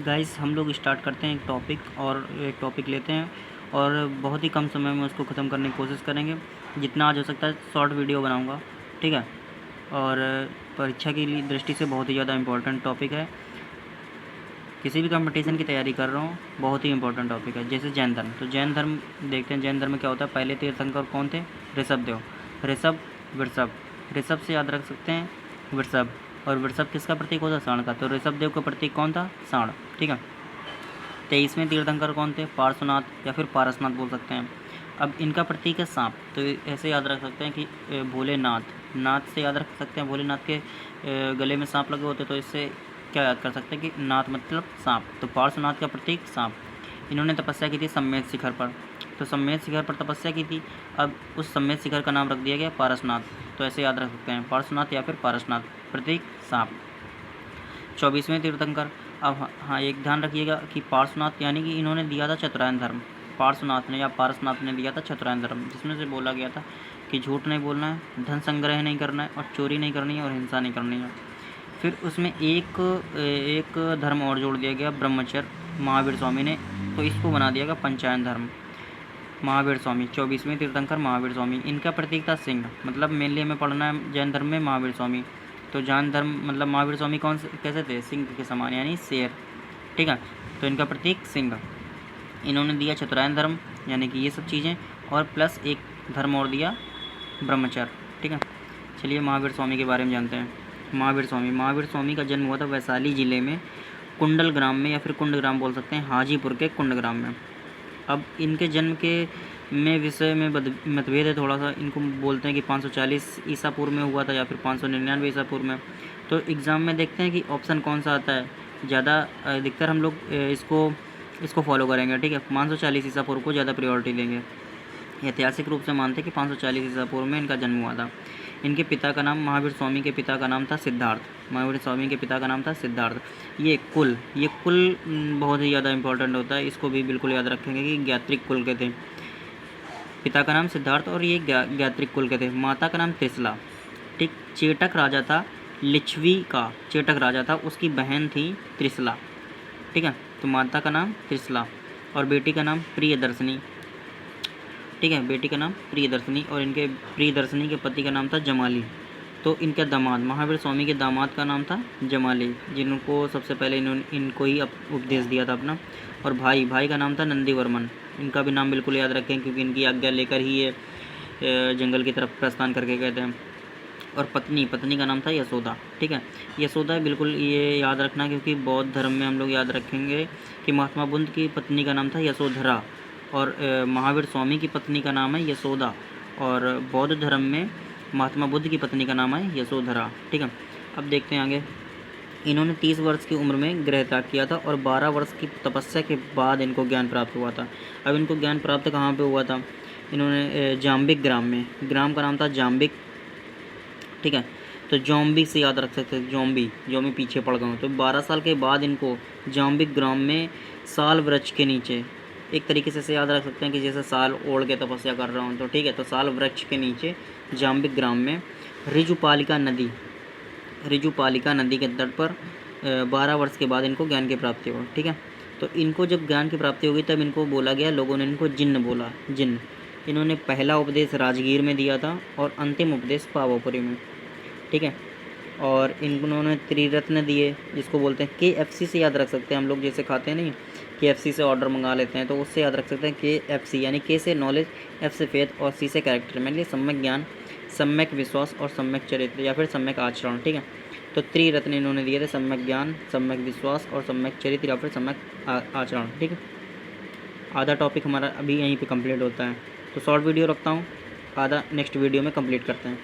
Guys हम लोग start करते हैं एक टॉपिक लेते हैं और बहुत ही कम समय में उसको ख़त्म करने की कोशिश करेंगे। जितना आज हो सकता है शॉर्ट वीडियो बनाऊंगा, ठीक है। और परीक्षा की दृष्टि से बहुत ही ज़्यादा इम्पोर्टेंट टॉपिक है। किसी भी कंपटीशन की तैयारी कर रहा हूँ, बहुत ही इंपॉर्टेंट टॉपिक है। जैसे जैन धर्म, तो जैन धर्म देखते हैं। जैन धर्म में क्या होता है, पहले तीर्थंकर कौन थे? ऋषभदेव। ऋषभ, वृषभ। ऋषभ से याद रख सकते हैं वृषभ, और वृषभ किसका प्रतीक होता है? सांड का। तो ऋषभदेव का प्रतीक कौन था? सांड, ठीक है। 23वें तीर्थंकर कौन थे? पार्श्वनाथ या फिर पारसनाथ बोल सकते हैं। अब इनका प्रतीक है सांप, तो ऐसे याद रख सकते हैं कि भोलेनाथ। नाथ से याद रख सकते हैं, भोलेनाथ के गले में सांप लगे होते, तो इससे क्या याद कर सकते हैं कि नाथ मतलब सांप। तो पार्श्वनाथ का प्रतीक सांप। इन्होंने तपस्या की थी सम्मेद शिखर पर, तो सम्मेद शिखर पर तपस्या की थी। अब उस सम्मेद शिखर का नाम रख दिया गया पारसनाथ, तो ऐसे याद रख सकते हैं पार्श्वनाथ या फिर पारसनाथ, प्रतीक सांप। 24वें तीर्थंकर, अब हाँ एक ध्यान रखिएगा कि पार्श्वनाथ यानी कि इन्होंने दिया था चतुरायन धर्म। पार्श्वनाथ ने या पारसनाथ ने दिया था चतुरायन धर्म, जिसमें से बोला गया था कि झूठ नहीं बोलना है, धन संग्रह नहीं करना है, और चोरी नहीं करनी है, और हिंसा नहीं करनी है। फिर उसमें एक धर्म और जोड़ दिया गया, ब्रह्मचर्य, महावीर स्वामी ने, तो इसको बना दिया गया पंचायन धर्म। महावीर स्वामी 24वें तीर्थंकर महावीर स्वामी, इनका प्रतीक था सिंह। मतलब मेनली हमें पढ़ना है जैन धर्म में महावीर स्वामी। तो जैन धर्म मतलब महावीर स्वामी कौन से कैसे थे? सिंह के समान, यानी शेर, ठीक है। तो इनका प्रतीक सिंह। इन्होंने दिया चतुरायन धर्म, यानी कि ये सब चीज़ें, और प्लस एक धर्म और दिया, ब्रह्मचर्य, ठीक है। चलिए महावीर स्वामी के बारे में जानते हैं। महावीर स्वामी का जन्म हुआ था वैशाली ज़िले में कुंडल ग्राम में, या फिर कुंड ग्राम बोल सकते हैं, हाजीपुर के कुंड ग्राम में। अब इनके जन्म के विषय में मतभेद है थोड़ा सा। इनको बोलते हैं कि 540 ईसा पूर्व में हुआ था या फिर 599 ईसा पूर्व में। तो एग्ज़ाम में देखते हैं कि ऑप्शन कौन सा आता है ज़्यादा। अधिकतर हम लोग इसको फॉलो करेंगे, ठीक है। 540 ईसा पूर्व को ज़्यादा प्रायोरिटी देंगे। ऐतिहासिक रूप से मानते हैं कि 540 ईसा पूर्व में इनका जन्म हुआ था। इनके पिता का नाम, महावीर स्वामी के पिता का नाम था सिद्धार्थ। महावीर स्वामी के पिता का नाम था सिद्धार्थ। ये कुल बहुत ही ज़्यादा इंपॉर्टेंट होता है, इसको भी बिल्कुल याद रखेंगे कि ज्ञात्रिक कुल के थे। पिता का नाम सिद्धार्थ और ये ज्ञात्रिक कुल के थे। माता का नाम त्रिशला, ठीक। चेटक राजा था लिच्छवी का, चेटक राजा था, उसकी बहन थी त्रिशला, ठीक है। तो माता का नाम त्रिशला और बेटी का नाम प्रियदर्शनी, ठीक है। बेटी का नाम प्रियदर्शनी, और इनके प्रियदर्शनी के पति का नाम था जमाली। तो इनका दामाद, महावीर स्वामी के दामाद का नाम था जमाली, जिनको सबसे पहले इनको ही उपदेश दिया था अपना। और भाई का नाम था नंदीवर्मन। इनका भी नाम बिल्कुल याद रखें, क्योंकि इनकी आज्ञा लेकर ही ये जंगल की तरफ प्रस्थान करके गए थे। और पत्नी का नाम था यशोदा, ठीक है। यशोदा बिल्कुल ये याद रखना, क्योंकि बौद्ध धर्म में हम लोग याद रखेंगे कि महात्मा बुद्ध की पत्नी का नाम था यशोधरा, और महावीर स्वामी की पत्नी का नाम है यशोदा, और बौद्ध धर्म में महात्मा बुद्ध की पत्नी का नाम है यशोधरा, ठीक है। अब देखते हैं आगे। इन्होंने 30 वर्ष की उम्र में गृह त्याग किया था, और 12 वर्ष की तपस्या के बाद इनको ज्ञान प्राप्त हुआ था। अब इनको ज्ञान प्राप्त कहाँ पे हुआ था? इन्होंने जाम्बिक ग्राम में, ग्राम का नाम था जाम्बिक, ठीक है। तो जॉम्बी से याद रख सकते हैं, जॉम्बी पीछे पड़ गए। तो 12 साल के बाद इनको जाम्बिक ग्राम में साल वृक्ष के नीचे, एक तरीके से याद रख सकते हैं कि जैसे साल ओढ़ के तपस्या कर रहा हूँ, तो ठीक है। तो साल वृक्ष के नीचे जाम्बिक ग्राम में ऋजुपालिका नदी के तट पर 12 वर्ष के बाद इनको ज्ञान की प्राप्ति हो, ठीक है। तो इनको जब ज्ञान की प्राप्ति होगी तब इनको बोला गया, लोगों ने इनको जिन्न बोला, जिन्न। इन्होंने पहला उपदेश राजगीर में दिया था और अंतिम उपदेश पावापुरी में, ठीक है। और इन्होंने त्रिरत्न दिए, जिसको बोलते हैं KFC से याद रख सकते हैं हम लोग, जैसे खाते हैं नहीं, KFC से ऑर्डर मंगा लेते हैं, तो उससे याद रख सकते हैं KFC, यानी K से नॉलेज, F से फेथ और C से कैरेक्टर, मतलब सम्यक ज्ञान, सम्यक विश्वास और सम्यक चरित्र या फिर सम्यक आचरण, ठीक है। तो त्रिरत्न इन्होंने दिए थे, सम्यक ज्ञान, सम्यक विश्वास और सम्यक चरित्र या फिर सम्यक आचरण, ठीक है। आधा टॉपिक हमारा अभी यहीं पे कंप्लीट होता है, तो शॉर्ट वीडियो रखता हूँ, आधा नेक्स्ट वीडियो में कंप्लीट करते हैं।